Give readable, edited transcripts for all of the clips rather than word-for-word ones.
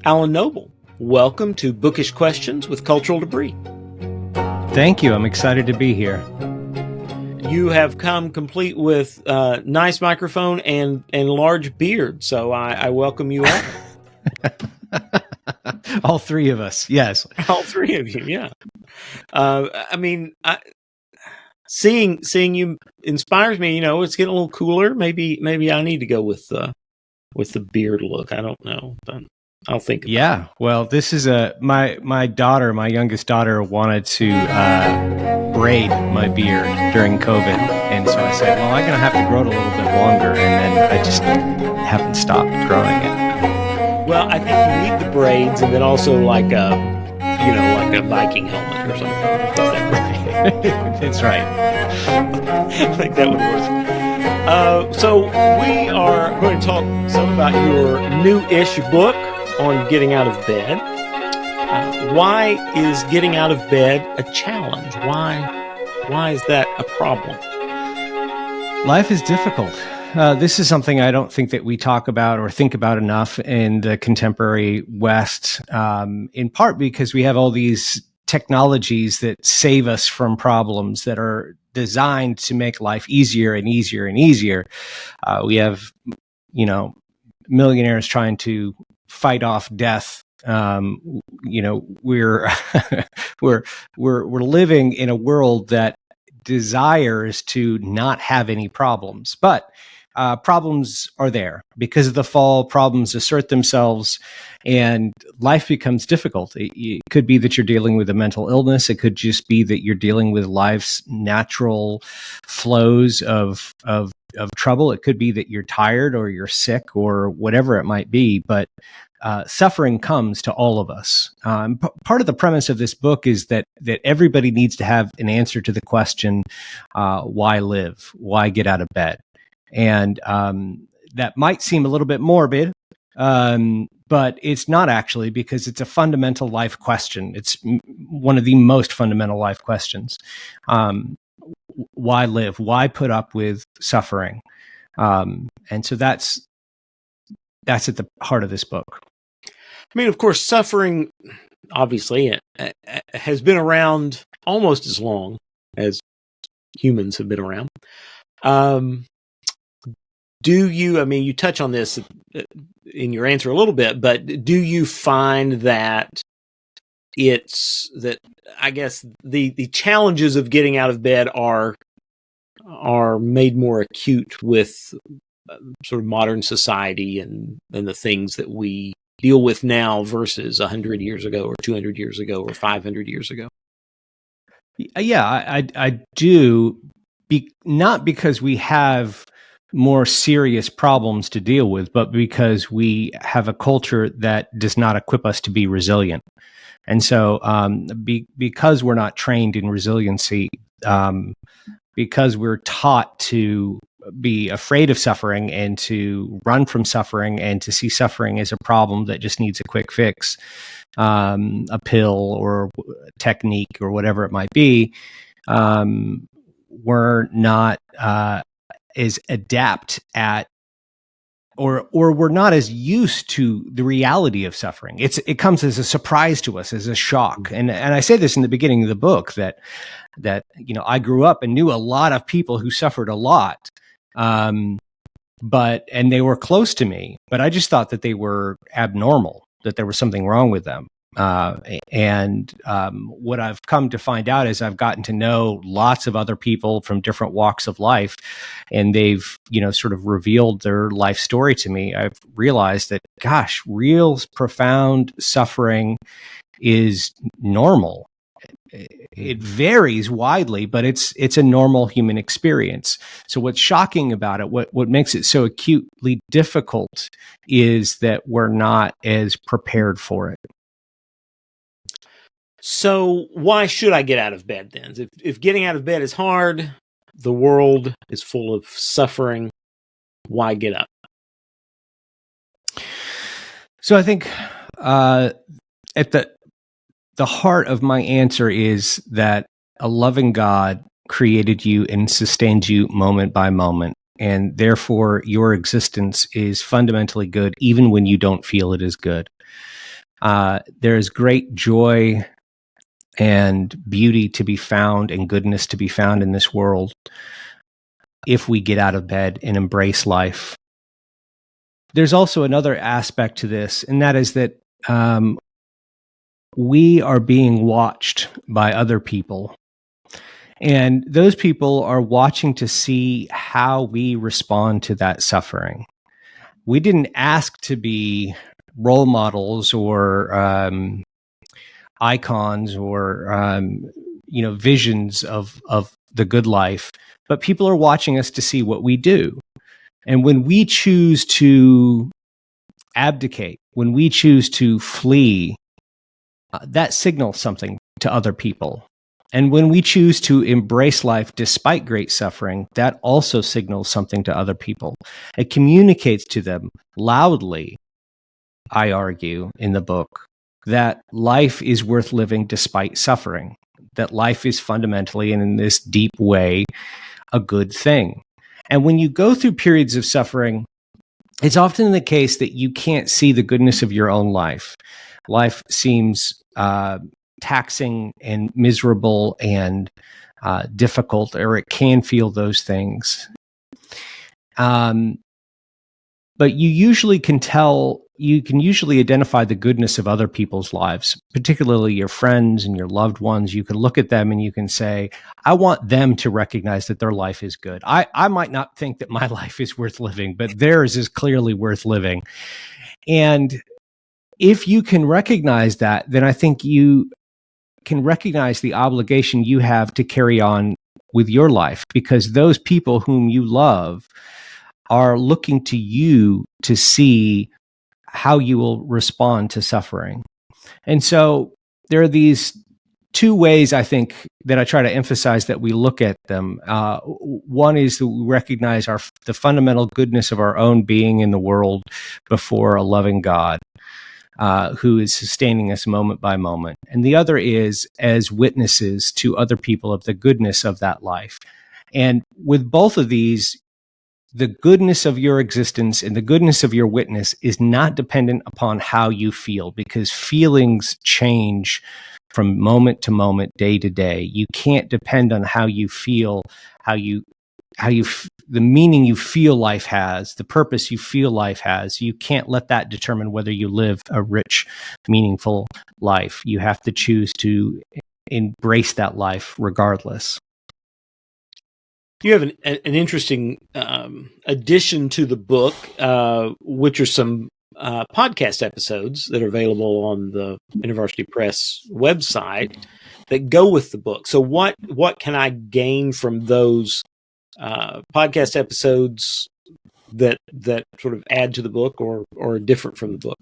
Alan Noble, welcome to Bookish Questions with Cultural Debris. Thank you. I'm excited to be here. You have come complete with nice microphone and large beard, so I welcome you all. All three of us, yes. All three of you, yeah. Seeing you inspires me. You know, it's getting a little cooler. Maybe I need to go with the beard look. I don't know, but I'll think about it. Yeah, well, this is my daughter, my youngest daughter, wanted to braid my beard during COVID, and so I said, well, I'm going to have to grow it a little bit longer, and then I just haven't stopped growing it. Well, I think you need the braids, and then also like a Viking helmet or something. That's right. I think that would work. So we are going to talk some about your new-ish book on getting out of bed. Why is getting out of bed a challenge? Why is that a problem? Life is difficult. This is something I don't think that we talk about or think about enough in the contemporary West, in part because we have all these technologies that save us from problems that are designed to make life easier and easier and easier. We have, millionaires trying to fight off death. We're living in a world that desires to not have any problems, but problems are there. Because of the fall, problems assert themselves and life becomes difficult. It could be that you're dealing with a mental illness. It could just be that you're dealing with life's natural flows of trouble. It could be that you're tired or you're sick or whatever it might be, but suffering comes to all of us. Part of the premise of this book is that everybody needs to have an answer to the question, why live? Why get out of bed? And that might seem a little bit morbid, but it's not actually, because it's a fundamental life question. It's one of the most fundamental life questions. Why live? Why put up with suffering? And so that's at the heart of this book. I mean, of course, suffering, obviously, has been around almost as long as humans have been around. You touch on this in your answer a little bit, but do you find that I guess the challenges of getting out of bed are made more acute with sort of modern society and the things that we deal with now versus 100 years ago or 200 years ago or 500 years ago? Yeah, I do. Not because we have more serious problems to deal with, but because we have a culture that does not equip us to be resilient. And so because we're not trained in resiliency, because we're taught to be afraid of suffering and to run from suffering and to see suffering as a problem that just needs a quick fix, a pill or technique or whatever it might be, we're not as adept at, or we're not as used to the reality of suffering. It comes as a surprise to us, as a shock. And I say this in the beginning of the book that I grew up and knew a lot of people who suffered a lot, and they were close to me, but I just thought that they were abnormal, that there was something wrong with them. What I've come to find out is I've gotten to know lots of other people from different walks of life, and they've, sort of revealed their life story to me. I've realized that, gosh, real profound suffering is normal. It varies widely, but it's a normal human experience. So what's shocking about it, what makes it so acutely difficult, is that we're not as prepared for it. So why should I get out of bed then? If getting out of bed is hard, the world is full of suffering, why get up? So I think at the heart of my answer is that a loving God created you and sustains you moment by moment, and therefore your existence is fundamentally good even when you don't feel it is good. There's great joy and beauty to be found and goodness to be found in this world if we get out of bed and embrace life. There's also another aspect to this, and that is that we are being watched by other people. And those people are watching to see how we respond to that suffering. We didn't ask to be role models or icons or visions of the good life, but people are watching us to see what we do. And when we choose to abdicate, when we choose to flee, that signals something to other people. And when we choose to embrace life despite great suffering, that also signals something to other people. It communicates to them loudly, I argue in the book, that life is worth living despite suffering, that life is fundamentally and in this deep way a good thing. And when you go through periods of suffering, it's often the case that you can't see the goodness of your own life. Life seems taxing and miserable and difficult, or it can feel those things. But you can usually identify the goodness of other people's lives, particularly your friends and your loved ones. You can look at them and you can say, I want them to recognize that their life is good. I might not think that my life is worth living, but theirs is clearly worth living. And if you can recognize that, then I think you can recognize the obligation you have to carry on with your life, because those people whom you love are looking to you to see how you will respond to suffering. And so there are these two ways, I think, that I try to emphasize that we look at them. One is that we recognize the fundamental goodness of our own being in the world before a loving God who is sustaining us moment by moment. And the other is as witnesses to other people of the goodness of that life. And with both of these, the goodness of your existence and the goodness of your witness is not dependent upon how you feel, because feelings change from moment to moment, day to day. You can't depend on how you feel, the meaning you feel life has, the purpose you feel life has. You can't let that determine whether you live a rich, meaningful life. You have to choose to embrace that life regardless. You have an interesting addition to the book, which are some podcast episodes that are available on the University Press website that go with the book. So what can I gain from those podcast episodes that sort of add to the book or are different from the book?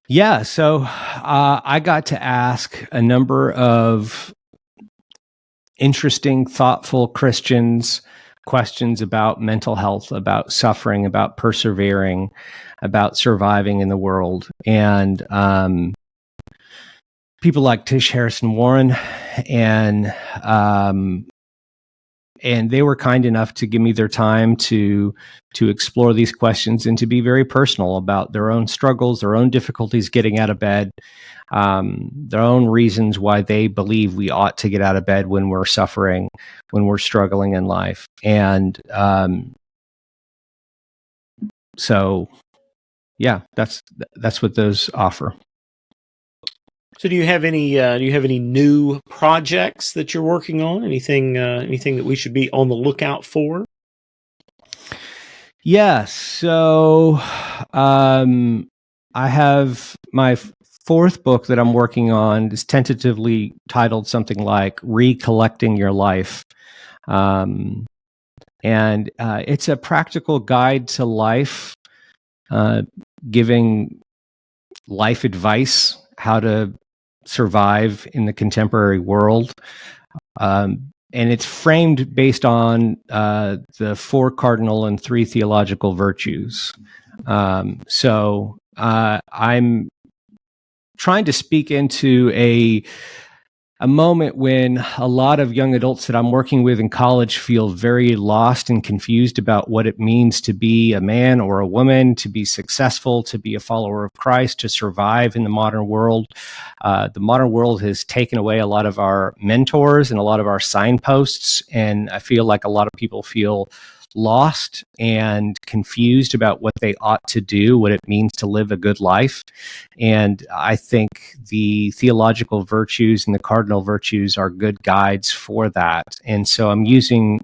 Yeah, so I got to ask a number of interesting, thoughtful Christians questions about mental health, about suffering, about persevering, about surviving in the world. And people like Tish Harrison Warren, and they were kind enough to give me their time to explore these questions and to be very personal about their own struggles, their own difficulties getting out of bed, their own reasons why they believe we ought to get out of bed when we're suffering, when we're struggling in life. And so, yeah, that's what those offer. So do you have any new projects that you're working on? Anything that we should be on the lookout for? Yeah, so I have my fourth book that I'm working on is tentatively titled something like Recollecting Your Life. And it's a practical guide to life, giving life advice, how to survive in the contemporary world. And it's framed based on the 4 cardinal and 3 theological virtues. So I'm trying to speak into a moment when a lot of young adults that I'm working with in college feel very lost and confused about what it means to be a man or a woman, to be successful, to be a follower of Christ, to survive in the modern world. The modern world has taken away a lot of our mentors and a lot of our signposts, and I feel like a lot of people feel lost and confused about what they ought to do, what it means to live a good life. And I think the theological virtues and the cardinal virtues are good guides for that. And so I'm using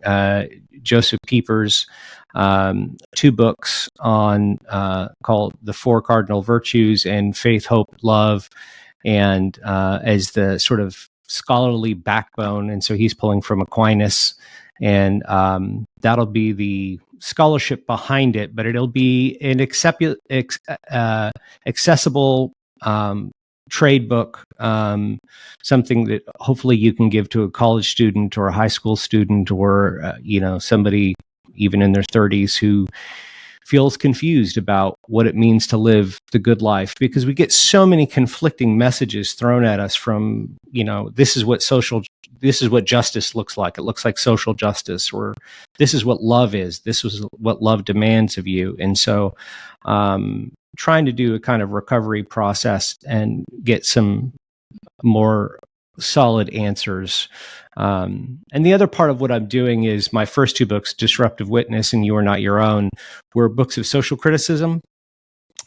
Joseph Pieper's 2 books on called The Four Cardinal Virtues and Faith, Hope, Love, and as the sort of scholarly backbone. And so he's pulling from Aquinas, and that'll be the scholarship behind it, but it'll be an accessible trade book, something that hopefully you can give to a college student or a high school student, or somebody even in their 30s who feels confused about what it means to live the good life, because we get so many conflicting messages thrown at us from, this is what justice looks like. It looks like social justice, or this is what love is. This is what love demands of you. And so, trying to do a kind of recovery process and get some more solid answers. And the other part of what I'm doing is my first 2 books, Disruptive Witness and You Are Not Your Own, were books of social criticism.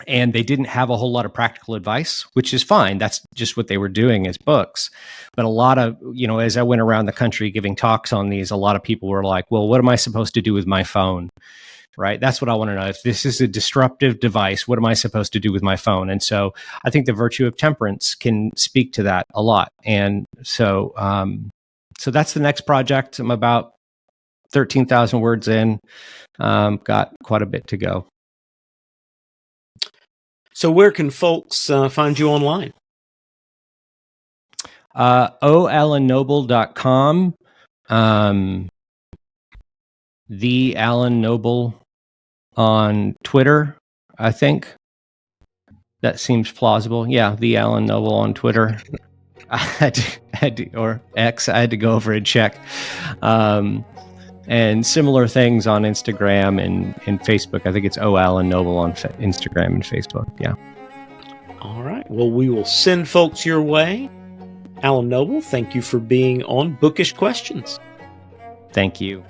And they didn't have a whole lot of practical advice, which is fine. That's just what they were doing as books. But a lot of, as I went around the country giving talks on these, a lot of people were like, well, what am I supposed to do with my phone? Right? That's what I want to know. If this is a disruptive device, what am I supposed to do with my phone? And so I think the virtue of temperance can speak to that a lot. And so, so that's the next project. I'm about 13,000 words in, got quite a bit to go. So where can folks find you online? oalannoble.com, the Alan Noble on Twitter, I think. That seems plausible. Yeah, the Alan Noble on Twitter. I had to, or X, I had to go over and check. And similar things on Instagram and Facebook. I think it's Alan Noble on Instagram and Facebook. Yeah. All right. Well, we will send folks your way. Alan Noble, thank you for being on Bookish Questions. Thank you.